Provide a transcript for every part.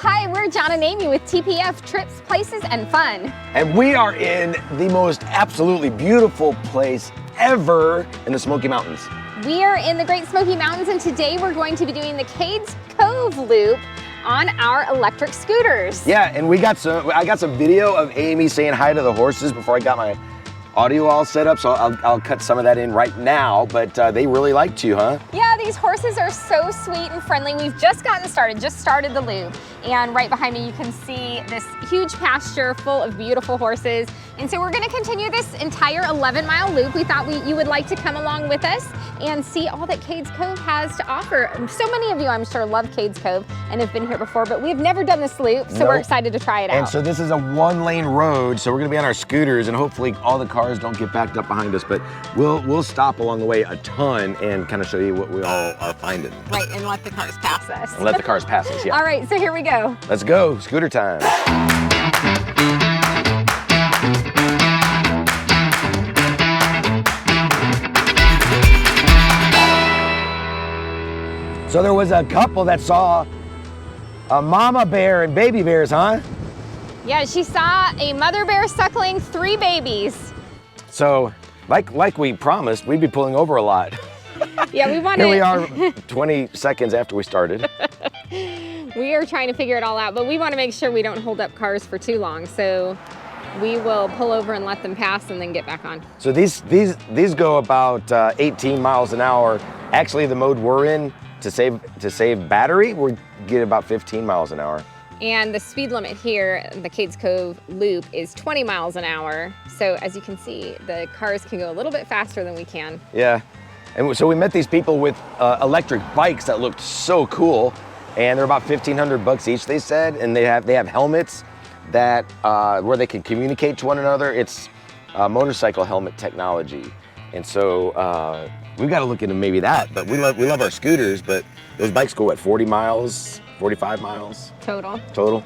Hi, we're John and Amy with TPF Trips, Places, and Fun. And we are in the most absolutely beautiful place ever in the Smoky Mountains. We are in the Great Smoky Mountains, and today we're going to be doing the Cades Cove loop on our electric scooters. Yeah, and I got some video of Amy saying hi to the horses before I got my audio all set up, so I'll cut some of that in right now, but they really liked you, huh? Yeah, these horses are so sweet and friendly. We've just gotten started, just started the loop, and right behind me you can see this huge pasture full of beautiful horses. And so we're gonna continue this entire 11-mile loop. We thought you would like to come along with us and see all that Cades Cove has to offer. So many of you, I'm sure, love Cades Cove and have been here before, but we've never done this loop, so we're excited to try it out. And so this is a one-lane road, so we're gonna be on our scooters, and hopefully all the cars don't get backed up behind us, but we'll stop along the way a ton and kind of show you what we all are finding. Right, and let the cars pass us. And let the cars pass us, yeah. All right, so here we go. Let's go, scooter time. So there was a couple that saw a mama bear and baby bears, huh? Yeah, she saw a mother bear suckling 3 babies. So, like we promised, we'd be pulling over a lot. Yeah, we want to. Here we are 20 seconds after we started. We are trying to figure it all out, but we want to make sure we don't hold up cars for too long. So we will pull over and let them pass and then get back on. So these go about 18 miles an hour. Actually, the mode we're in, to save battery, we get about 15 miles an hour. And the speed limit here, the Cades Cove loop, is 20 miles an hour. So as you can see, the cars can go a little bit faster than we can. Yeah, and so we met these people with electric bikes that looked so cool, and they're about $1,500 each, they said, and they have helmets that where they can communicate to one another. It's motorcycle helmet technology, and so we've got to look into maybe that. But we love our scooters, but those bikes go at 40 miles, 45 miles total.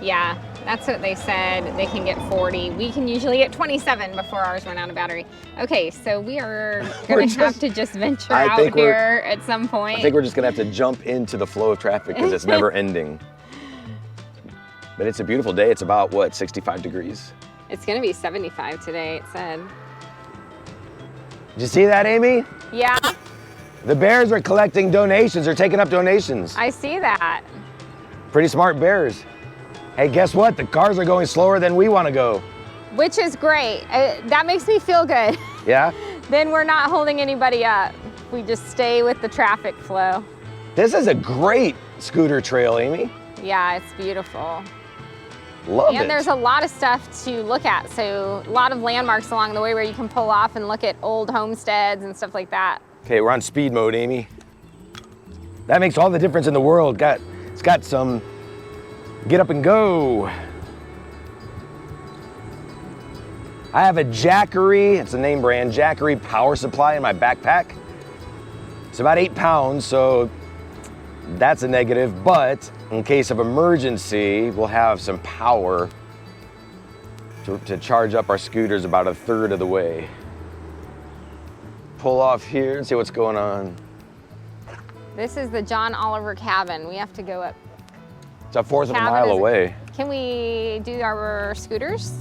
Yeah, that's what they said. They can get 40. We can usually get 27 before ours run out of battery. Okay, so we are gonna have to just venture out here at some point. I think we're just gonna have to jump into the flow of traffic because it's never ending. But it's a beautiful day. It's about, what, 65 degrees? It's gonna be 75 today, it said. Did you see that, Amy? Yeah. The bears are collecting donations. They're taking up donations. I see that. Pretty smart bears. Hey, guess what? The cars are going slower than we want to go. Which is great. That makes me feel good. Yeah? Then we're not holding anybody up. We just stay with the traffic flow. This is a great scooter trail, Amy. Yeah, it's beautiful. Love it. And there's a lot of stuff to look at. So a lot of landmarks along the way where you can pull off and look at old homesteads and stuff like that. Okay, we're on speed mode, Amy. That makes all the difference in the world. It's got some get up and go. I have a Jackery, it's a name brand, Jackery power supply in my backpack. It's about 8 pounds, so that's a negative, but in case of emergency, we'll have some power to charge up our scooters about 1/3 of the way. Pull off here and see what's going on. This is the John Oliver cabin. We have to go up. It's 1/4 of a mile away. Can we do our scooters?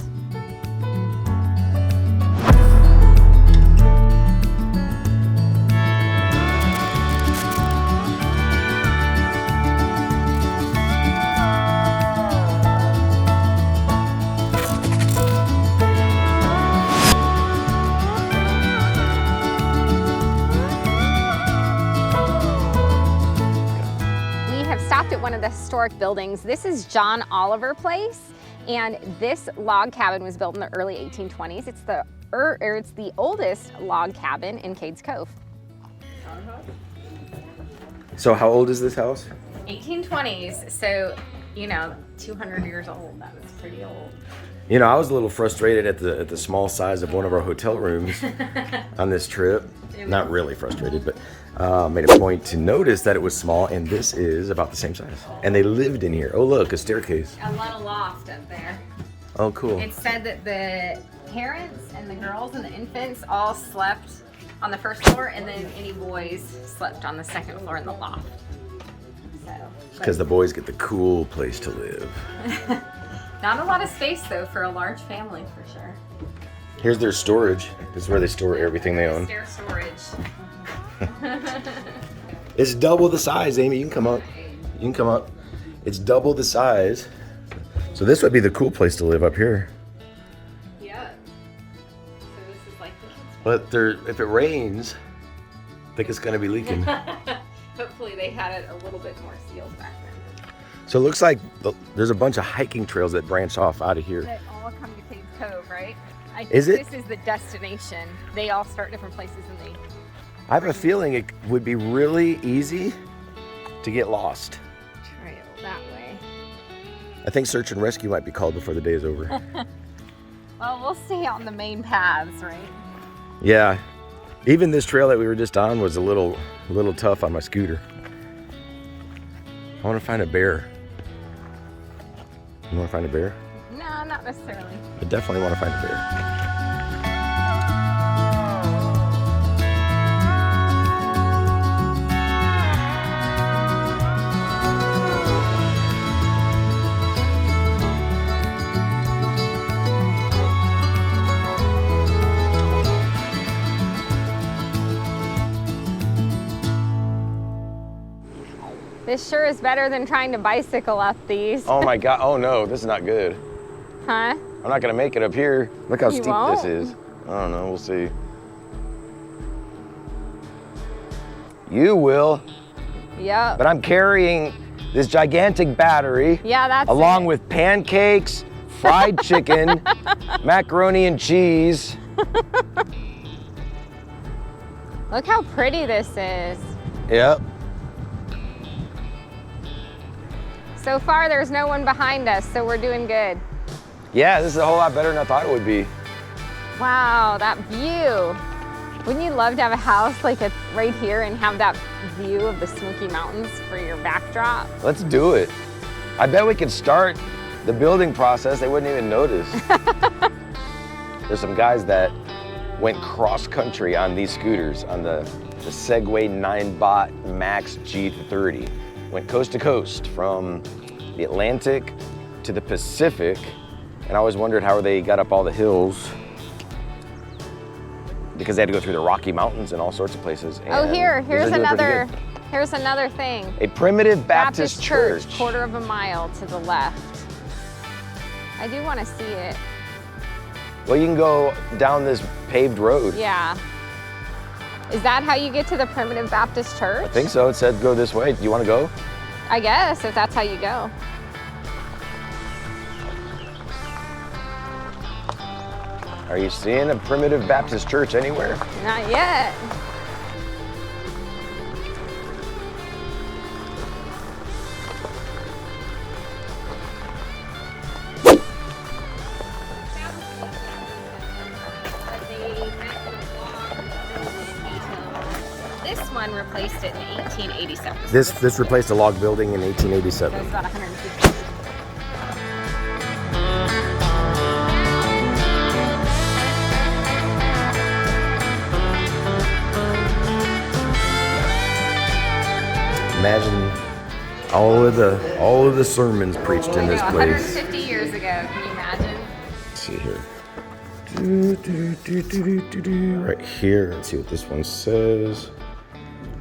At one of the historic buildings. This is John Oliver Place, and this log cabin was built in the early 1820s. It's the oldest log cabin in Cades Cove. So how old is this house? 1820s, so 200 years old. That was pretty old. You know, I was a little frustrated at the small size of one of our hotel rooms on this trip. Not really frustrated, but made a point to notice that it was small, and this is about the same size. And they lived in here. Oh, look, a staircase. A little loft up there. Oh, cool. It said that the parents and the girls and the infants all slept on the first floor, and then any boys slept on the second floor in the loft. So. Because the boys get the cool place to live. Not a lot of space though for a large family for sure. Here's their storage. This is where they store everything they own. Stair storage. It's double the size, Amy. You can come up. You can come up. It's double the size. So this would be the cool place to live up here. Yeah. So this is like the kids' But if it rains, I think it's going to be leaking. Hopefully they had it a little bit more sealed back then. So it looks like there's a bunch of hiking trails that branch off out of here. That all come to Cades Cove, right? I think Is it? This is the destination. They all start different places and they... I have a feeling it would be really easy to get lost. Trail that way. I think search and rescue might be called before the day is over. Well, we'll stay on the main paths, right? Yeah. Even this trail that we were just on was a little tough on my scooter. I want to find a bear. You want to find a bear? No, not necessarily. I definitely want to find a bear. This sure is better than trying to bicycle up these. Oh my God. Oh no, this is not good. Huh? I'm not going to make it up here. Look how You steep won't? this is. I don't know. We'll see. You will. Yep. But I'm carrying this gigantic battery Yeah, that's along it. with pancakes, fried chicken, macaroni and cheese. Look how pretty this is. Yep. So far, there's no one behind us, so we're doing good. Yeah, this is a whole lot better than I thought it would be. Wow, that view. Wouldn't you love to have a house like it's right here and have that view of the Smokey Mountains for your backdrop? Let's do it. I bet we could start the building process. They wouldn't even notice. There's some guys that went cross country on these scooters on the Segway 9-Bot Max G30. Went coast to coast from the Atlantic to the Pacific. And I always wondered how they got up all the hills because they had to go through the Rocky Mountains and all sorts of places. Oh, And here's these are doing pretty here's another thing. good. A primitive Baptist church. Quarter of a mile to the left. I do want to see it. Well, you can go down this paved road. Yeah. Is that how you get to the Primitive Baptist Church? I think so. It said go this way. Do you want to go? I guess, if that's how you go. Are you seeing a Primitive Baptist church anywhere? Not yet. This one replaced it in 1887. This replaced a log building in So 1887. it's about 150 years. Imagine all of the sermons preached in this place. 150 years ago, can you imagine? Let's see here. Right here. Let's see what this one says.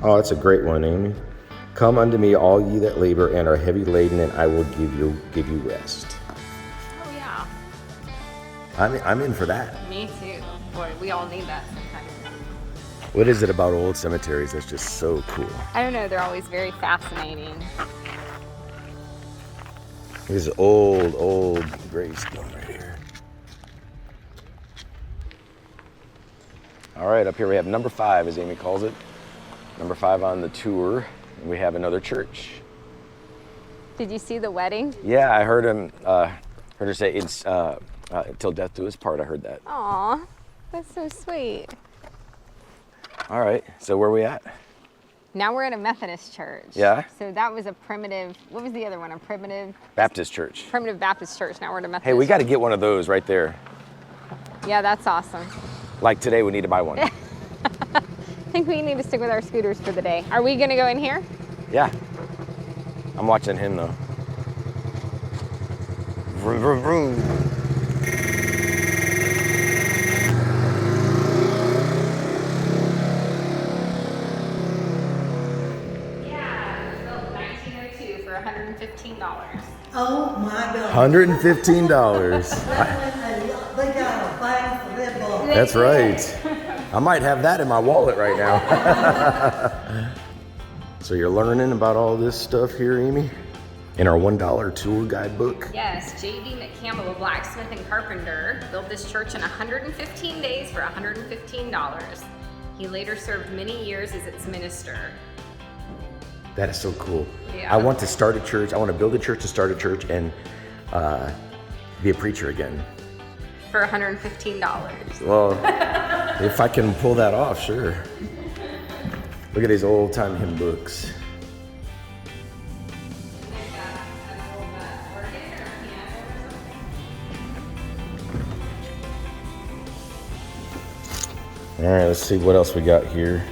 Oh, that's a great one, Amy. Come unto me, all ye that labor and are heavy laden, and I will give you rest. Oh yeah, I'm in for that. me too. Boy, we all need that sometimes. What is it about old cemeteries that's just so cool? I don't know, they're always very fascinating. This is old gravestone right here. All right, up here we have number 5, as Amy calls it. Number 5 on the tour, and we have another church. Did you see the wedding? Yeah, I heard her say it's till death do us part. I heard that. Aw, that's so sweet. All right, so where are we at? Now we're at a Methodist church. Yeah. So that was a primitive, what was the other one? A primitive Baptist church. Baptist church. Now we're at a Methodist. Hey, we got to get one of those right there. Yeah, that's awesome. Like today, we need to buy one. I think we need to stick with our scooters for the day. Are we gonna go in here? Yeah. I'm watching him though. Vroom, vroom, vroom. Yeah, it was built in 1902 for $115. Oh my God. $115. They got a bag for Red Bull. That's right. I might have that in my wallet right now. So you're learning about all this stuff here, Amy? In our $1 tour guidebook? Yes, J.D. McCampbell, a blacksmith and carpenter, built this church in 115 days for $115. He later served many years as its minister. That is so cool. Yeah. I want to start a church. I want to build a church to start a church and be a preacher again. For $115. Well, if I can pull that off, sure. Look at these old time hymn books. All right, let's see what else we got here.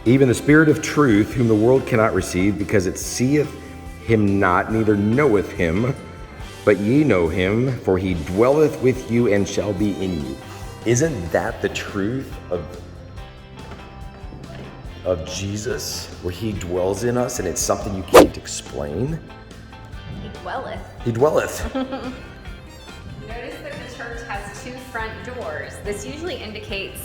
Even the Spirit of truth, whom the world cannot receive, because it seeth him not, neither knoweth him, but ye know him, for he dwelleth with you and shall be in you. Isn't that the truth of Jesus, where he dwells in us and it's something you can't explain? He dwelleth. He dwelleth. Notice that the church has 2 front doors. This usually indicates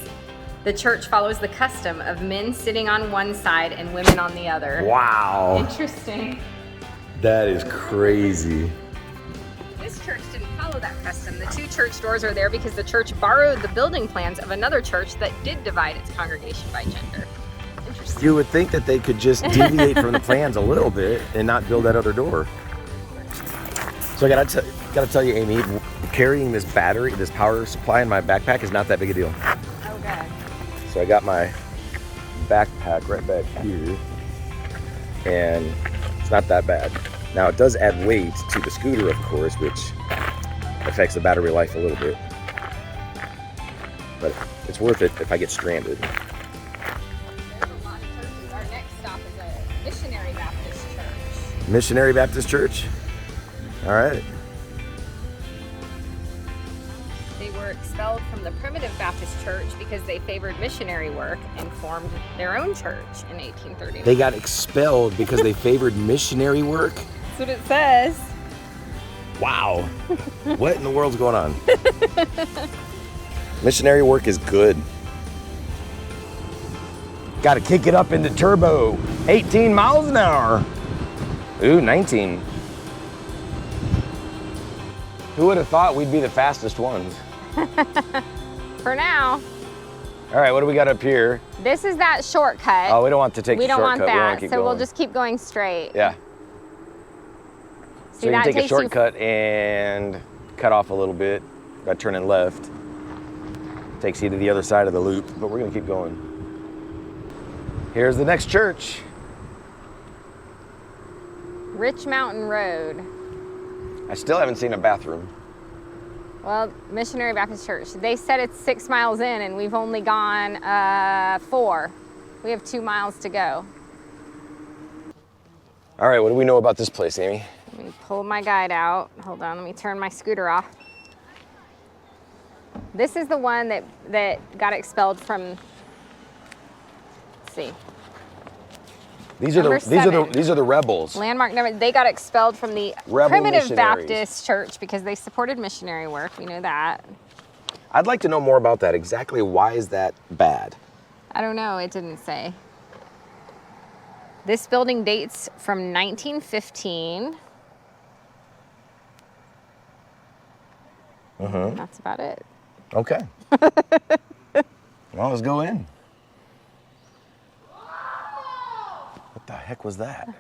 the church follows the custom of men sitting on one side and women on the other. Wow, Interesting. that is crazy. This church didn't follow that custom. The 2 church doors are there because the church borrowed the building plans of another church that did divide its congregation by gender. Interesting. You would think that they could just deviate from the plans a little bit and not build that other door. So I gotta tell you, Amy, carrying this battery, this power supply in my backpack is not that big a deal. Oh, good. So I got my backpack right back here, and it's not that bad. Now it does add weight to the scooter, of course, which affects the battery life a little bit. But it's worth it if I get stranded. There's a lot of churches. Our next stop is a Missionary Baptist church. Missionary Baptist Church? All right. They were expelled from the Primitive Baptist Church because they favored missionary work and formed their own church in 1839. They got expelled because they favored missionary work? That's what it says. Wow. What in the world's going on? Missionary work is good. Got to kick it up into turbo. 18 miles an hour. Ooh, 19. Who would have thought we'd be the fastest ones? For now. All right, what do we got up here? This is that shortcut. Oh, we don't want to take we the don't shortcut. want We that, want to keep so going. we'll just keep going straight. Yeah. See, So you that can take a takes you- shortcut and cut off a little bit. Got turning left. Takes you to the other side of the loop, but we're gonna keep going. Here's the next church. Rich Mountain Road. I still haven't seen a bathroom. Well, Missionary Baptist Church. They said it's 6 miles in and we've only gone 4. We have 2 miles to go. All right, what do we know about this place, Amy? Let me pull my guide out. Hold on, let me turn my scooter off. This is the one that got expelled from, let's see. These are Number seven. these are the rebels. Landmark number, they got expelled from the Rebel Primitive missionaries. Baptist Church because they supported missionary work. We know that. I'd like to know more about that. Exactly why is that bad? I don't know, it didn't say. This building dates from 1915. Mm-hmm. That's about it. Okay. Well, let's go in. What the heck was that?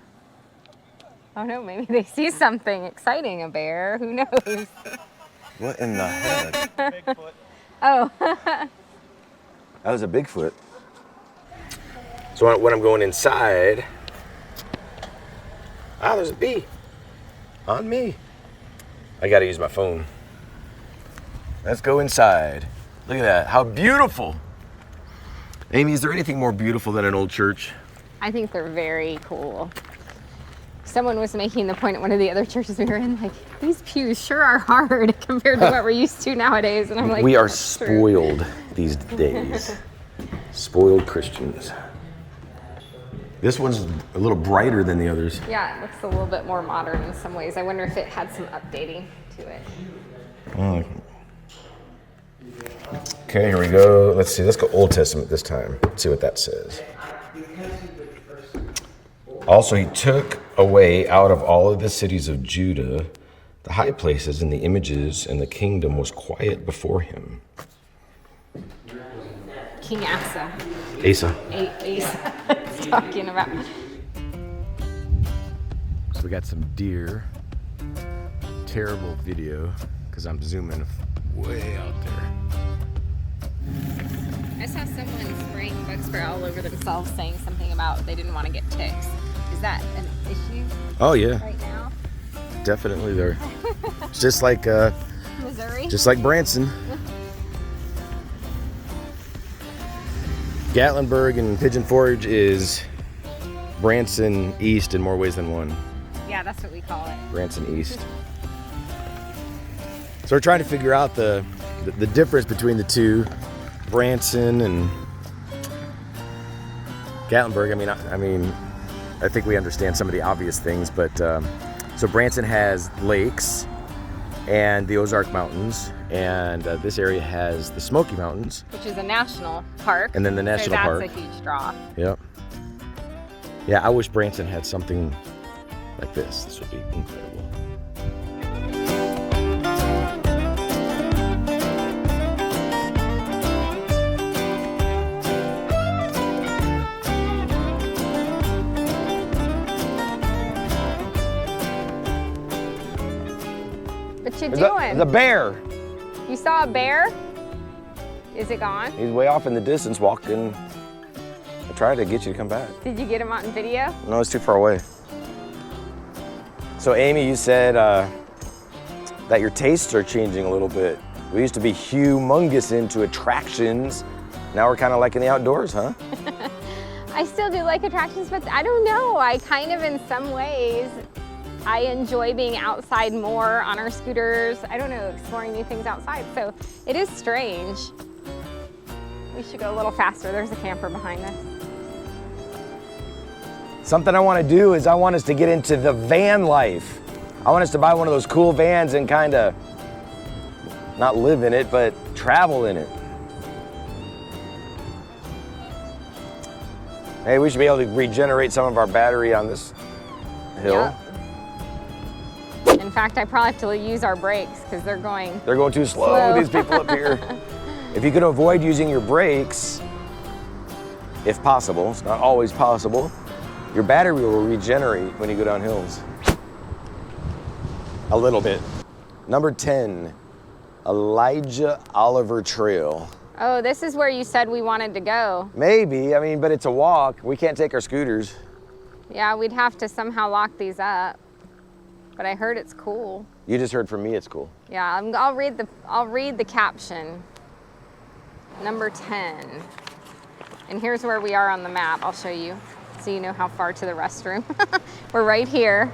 Oh no, maybe they see something exciting, a bear, who knows? What in the heck? Bigfoot. Oh, That was a Bigfoot. So when I'm going inside, there's a bee on me. I gotta use my phone. Let's go inside. Look at that, how beautiful. Amy, is there anything more beautiful than an old church? I think they're very cool. Someone was making the point at one of the other churches we were in, like, these pews sure are hard compared to what we're used to nowadays. And I'm like, we are "That's true." spoiled these days. Spoiled Christians. This one's a little brighter than the others. Yeah, it looks a little bit more modern in some ways. I wonder if it had some updating to it. Okay, here we go. Let's see. Let's go Old Testament this time. Let's see what that says. Also, he took away out of all of the cities of Judah the high places and the images, and the kingdom was quiet before him. King Asa. Asa. Asa is talking about. So we got some deer. Terrible video because I'm zooming way out there. I saw someone spraying bug spray all over themselves saying something about they didn't want to get ticks. Is that an issue Oh yeah, right now? definitely there. It's just like Missouri? just like Branson. Gatlinburg and Pigeon Forge is Branson East in more ways than one. Yeah, that's what we call it. Branson East. So we're trying to figure out the difference between the two, Branson and Gatlinburg. I mean, I think we understand some of the obvious things, but so Branson has lakes and the Ozark Mountains, and this area has the Smokey Mountains. Which is a national park. And then the national park. That's a huge draw. Yep. Yeah, I wish Branson had something like this. This would be incredible. What you doing? The bear. You saw a bear? Is it gone? He's way off in the distance walking. I tried to get you to come back. Did you get him on video? No, it's too far away. So Amy, you said that your tastes are changing a little bit. We used to be humongous into attractions. Now we're kind of like in the outdoors, huh? I still do like attractions, but I don't know. I kind of, in some ways, I enjoy being outside more on our scooters. I don't know, exploring new things outside. So it is strange. We should go a little faster. There's a camper behind us. Something I want to do is I want us to get into the van life. I want us to buy one of those cool vans and kind of not live in it, but travel in it. Hey, we should be able to regenerate some of our battery on this hill. Yep. In fact, I probably have to use our brakes because they're going too slow, these people up here. If you can avoid using your brakes, if possible, it's not always possible, your battery will regenerate when you go down hills. A little bit. Number 10, Elijah Oliver Trail. Oh, this is where you said we wanted to go. Maybe, but it's a walk. We can't take our scooters. Yeah, we'd have to somehow lock these up. But I heard it's cool. You just heard from me it's cool. Yeah, I'll read the caption. Number 10. And here's where we are on the map. I'll show you so you know how far to the restroom. We're right here.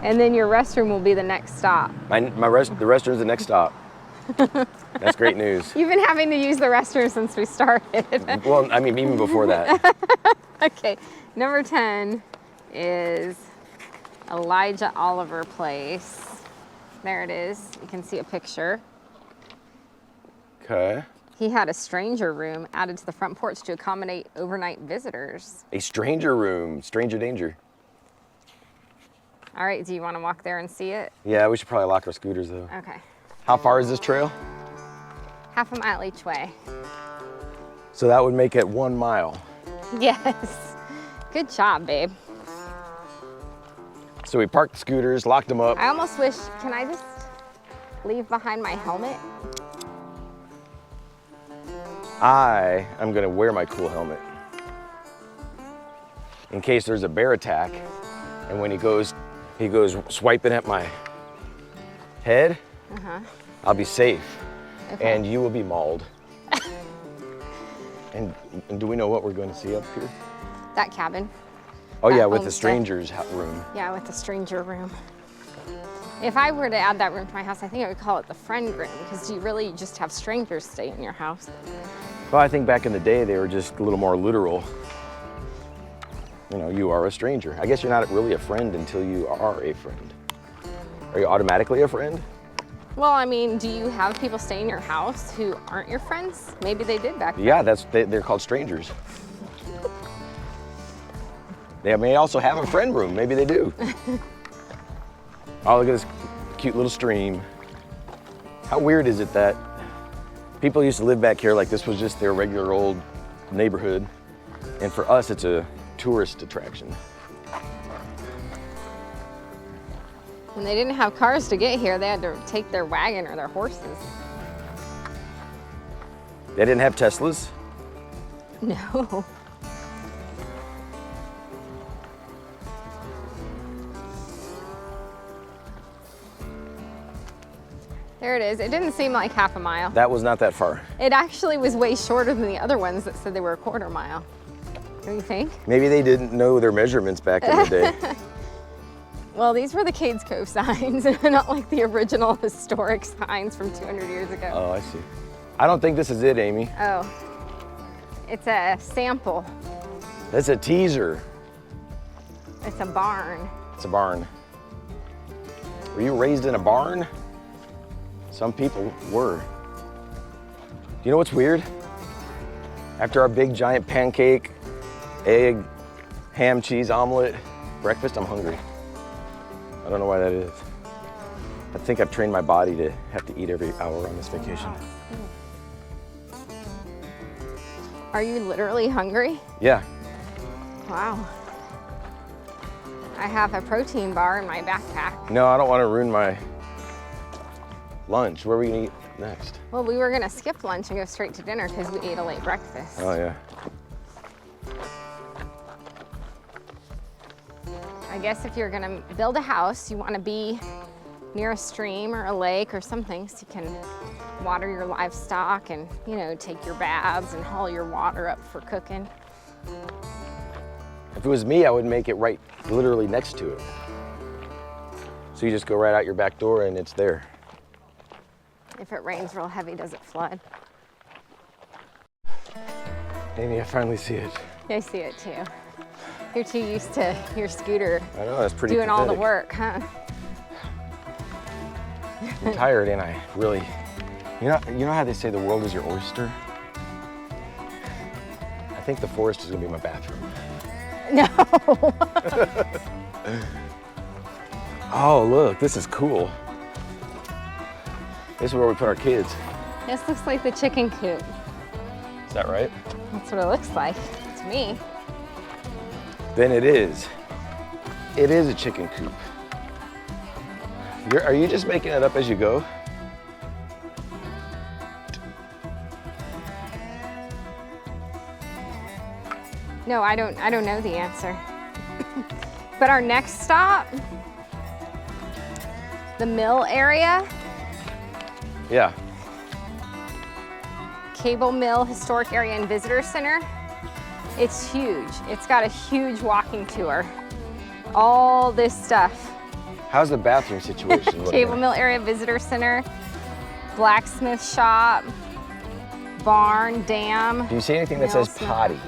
And then your restroom will be the next stop. The restroom's the next stop. That's great news. You've been having to use the restroom since we started. Well, even before that. Okay, number 10 is Elijah Oliver Place. There it is. You can see a picture. Okay. He had a stranger room added to the front porch to accommodate overnight visitors. A stranger room, stranger danger. All right, do you want to walk there and see it? Yeah, we should probably lock our scooters though. Okay. How far is this trail? Half a mile each way. So that would make it 1 mile. Yes. Good job, babe. So we parked the scooters, locked them up. I almost wish, can I just leave behind my helmet? I am gonna wear my cool helmet in case there's a bear attack. And when he goes swiping at my head, I'll be safe. Okay. And you will be mauled. and do we know what we're going to see up here? That cabin. Oh that yeah, with the homestead. stranger's room. Yeah, with the stranger room. If I were to add that room to my house, I think I would call it the friend room, because you really just have strangers stay in your house. Well, I think back in the day, they were just a little more literal. You know, you are a stranger. I guess you're not really a friend until you are a friend. Are you automatically a friend? Well, I mean, do you have people stay in your house who aren't your friends? Maybe they did back then. Yeah, they're called strangers. They may also have a friend room. Maybe they do. Oh, look at this cute little stream. How weird is it that people used to live back here like this was just their regular old neighborhood, and for us, it's a tourist attraction. When they didn't have cars to get here, they had to take their wagon or their horses. They didn't have Teslas. No. There it is. It didn't seem like half a mile. That was not that far. It actually was way shorter than the other ones that said they were a quarter mile. Don't you think? Maybe they didn't know their measurements back in the day. Well, these were the Cades Cove signs, not like the original historic signs from 200 years ago. Oh, I see. I don't think this is it, Amy. Oh, it's a sample. That's a teaser. It's a barn. It's a barn. Were you raised in a barn? Some people were. You know what's weird? After our big giant pancake, egg, ham, cheese, omelet breakfast, I'm hungry. I don't know why that is. I think I've trained my body to have to eat every hour on this vacation. Are you literally hungry? Yeah. Wow. I have a protein bar in my backpack. No, I don't want to ruin my lunch. Where are we gonna eat next? Well, we were gonna skip lunch and go straight to dinner because we ate a late breakfast. Oh yeah. I guess if you're gonna build a house, you wanna be near a stream or a lake or something so you can water your livestock and, you know, take your baths and haul your water up for cooking. If it was me, I would make it right, literally next to it. So you just go right out your back door and it's there. If it rains real heavy, does it flood? Amy, I finally see it. I see it too. You're too used to your scooter I know, that's pretty doing all the pathetic. work, huh? I'm tired, and I really, you know how they say the world is your oyster? I think the forest is gonna be my bathroom. No. Oh, look, this is cool. This is where we put our kids. This looks like the chicken coop. Is that right? That's what it looks like to me. Then it is. It is a chicken coop. Are you just making it up as you go? No, I don't know the answer. But our next stop, the mill area, Yeah. Cable Mill Historic Area and Visitor Center. It's huge. It's got a huge walking tour. All this stuff. How's the bathroom situation looking? Cable Mill Area Visitor Center, blacksmith shop, barn, dam. Do you see anything that says Nelson. potty?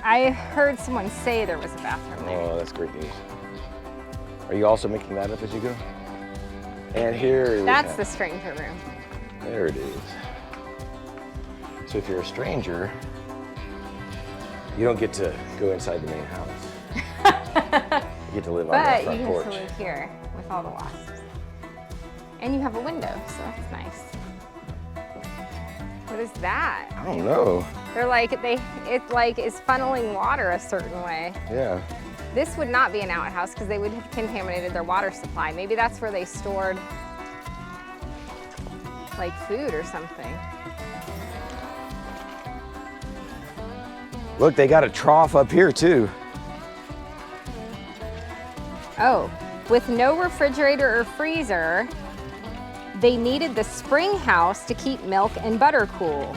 I heard someone say there was a bathroom there. Oh, that's great news. Are you also making that up as you go? And here we That's have- the stranger room. There it is. So if you're a stranger, you don't get to go inside the main house. You get to live on But that you front get porch. to live here with all the wasps. And you have a window, so that's nice. What is that? I don't know. They're like, it like is funneling water a certain way. Yeah. This would not be an outhouse because they would have contaminated their water supply. Maybe that's where they stored like food or something. Look, they got a trough up here too. Oh, with no refrigerator or freezer, they needed the spring house to keep milk and butter cool.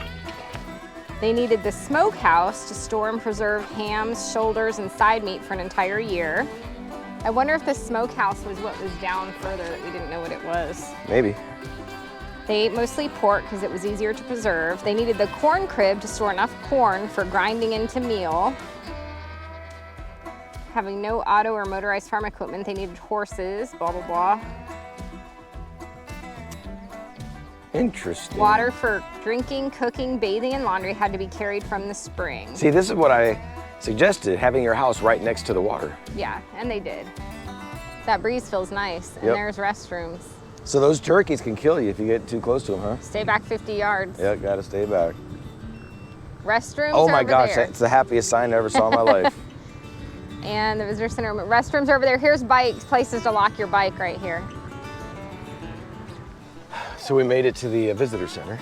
They needed the smokehouse to store and preserve hams, shoulders, and side meat for an entire year. I wonder if the smokehouse was what was down further that we didn't know what it was. Maybe. They ate mostly pork because it was easier to preserve. They needed the corn crib to store enough corn for grinding into meal. Having no auto or motorized farm equipment, they needed horses, blah, blah, blah. Interesting. Water for drinking, cooking, bathing, and laundry had to be carried from the spring. See, this is what I suggested, having your house right next to the water. Yeah, and they did. That breeze feels nice, and Yep. there's restrooms. So those turkeys can kill you if you get too close to them, huh? Stay back 50 yards. Yeah, gotta stay back. Restrooms Oh are my over gosh, there. that's the happiest sign I ever saw in my life. And the visitor center, restrooms are over there. Here's bikes, places to lock your bike right here. So we made it to the visitor center.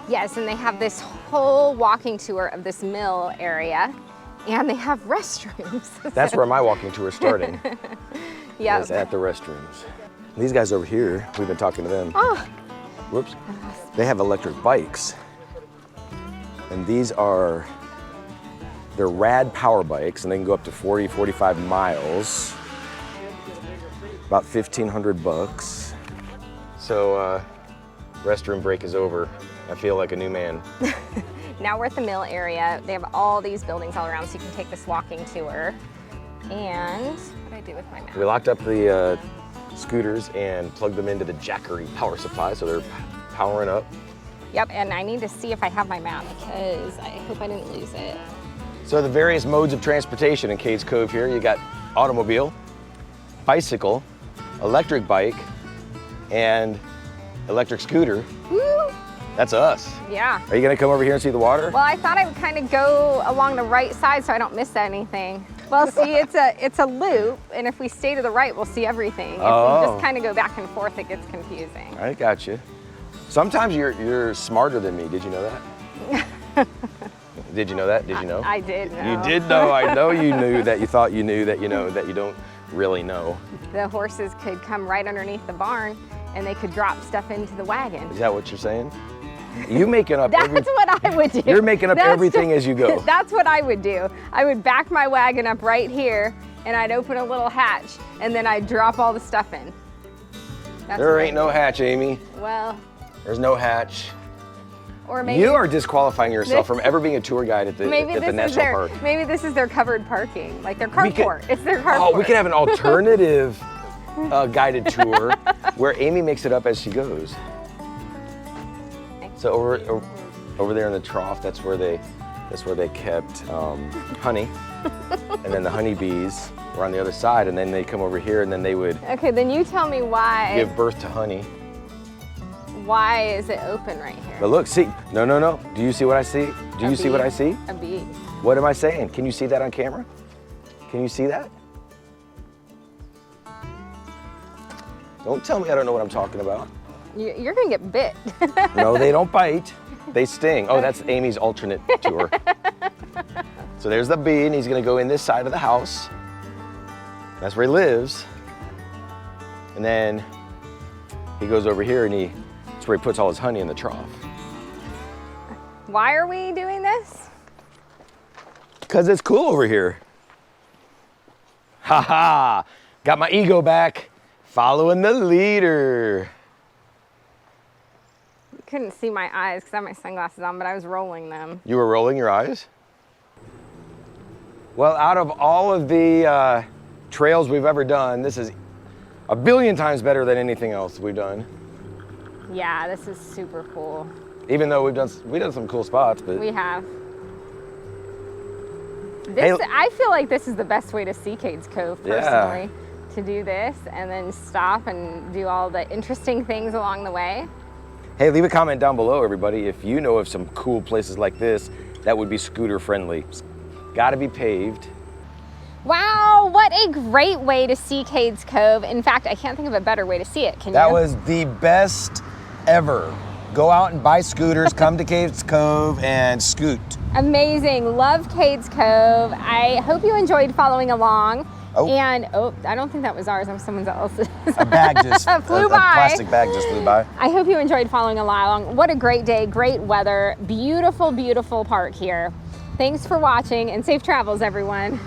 Yes, and they have this whole walking tour of this mill area, and they have restrooms. That's where my walking tour is starting. Yeah. Is at the restrooms. These guys over here, we've been talking to them. Oh, Whoops. They have electric bikes. And these are, they're rad power bikes, and they can go up to 40, 45 miles. About 1,500 bucks. So, restroom break is over. I feel like a new man. now we're at the mill area. They have all these buildings all around, so you can take this walking tour. And what did I do with my map? We locked up the scooters and plugged them into the Jackery power supply, so they're powering up. Yep, and I need to see if I have my map because I hope I didn't lose it. So the various modes of transportation in Cades Cove here, you got automobile, bicycle, electric bike, and electric scooter. Woo! That's us. Yeah. Are you gonna come over here and see the water? Well, I thought I would kind of go along the right side so I don't miss anything. Well, see, it's a loop, and if we stay to the right, we'll see everything. If we just kind of go back and forth, it gets confusing. I got you. Sometimes you're smarter than me. Did you know that? Did you know that? Did you know? I did know. You did know. I know you knew that. You thought you knew that. You know that you don't really know. The horses could come right underneath the barn, and they could drop stuff into the wagon. Is that what you're saying? You making up? That's what I would do. You're making up everything as you go. That's what I would do. I would back my wagon up right here, and I'd open a little hatch, and then I'd drop all the stuff in. That's There what ain't no hatch, Amy. Well, There's no hatch. or maybe You are disqualifying yourself from ever being a tour guide at the national park. Maybe this is their covered parking, like their carport. It's their carport. Oh, we could have an alternative guided tour where Amy makes it up as she goes. So over there in the trough, that's where they kept honey, and then the honeybees were on the other side, and then they come over here, and then they would Okay, then you tell me why. give birth to honey. Why is it open right here? But look, see, no. Do you see what I see? Do you see what I see? A bee. What am I saying? Can you see that on camera? Can you see that? Don't tell me I don't know what I'm talking about. You're gonna get bit. No, they don't bite. They sting. Oh, that's Amy's alternate tour. So there's the bee, and he's gonna go in this side of the house. That's where he lives. And then he goes over here, and that's where he puts all his honey in the trough. Why are we doing this? Because it's cool over here. Ha ha! Got my ego back. Following the leader. You couldn't see my eyes because I have my sunglasses on, but I was rolling them. You were rolling your eyes? Well, out of all of the trails we've ever done, this is a billion times better than anything else we've done. Yeah, this is super cool. Even though we've done some cool spots, but We have. Hey, I feel like this is the best way to see Cades Cove personally. To do this and then stop and do all the interesting things along the way. hey, leave a comment down below, everybody, if you know of some cool places like this that would be scooter friendly. Gotta be paved. Wow, what a great way to see Cades Cove. In fact, I can't think of a better way to see it. Can you? That was the best ever. Go out and buy scooters, come to Cades Cove and scoot. Amazing. Love Cades Cove. I hope you enjoyed following along. Oh. And, oh, I don't think that was ours, that was someone else's. A bag just Flew a by. plastic bag just flew by. I hope you enjoyed following along. What a great day, great weather, beautiful, beautiful park here. Thanks for watching and safe travels, everyone.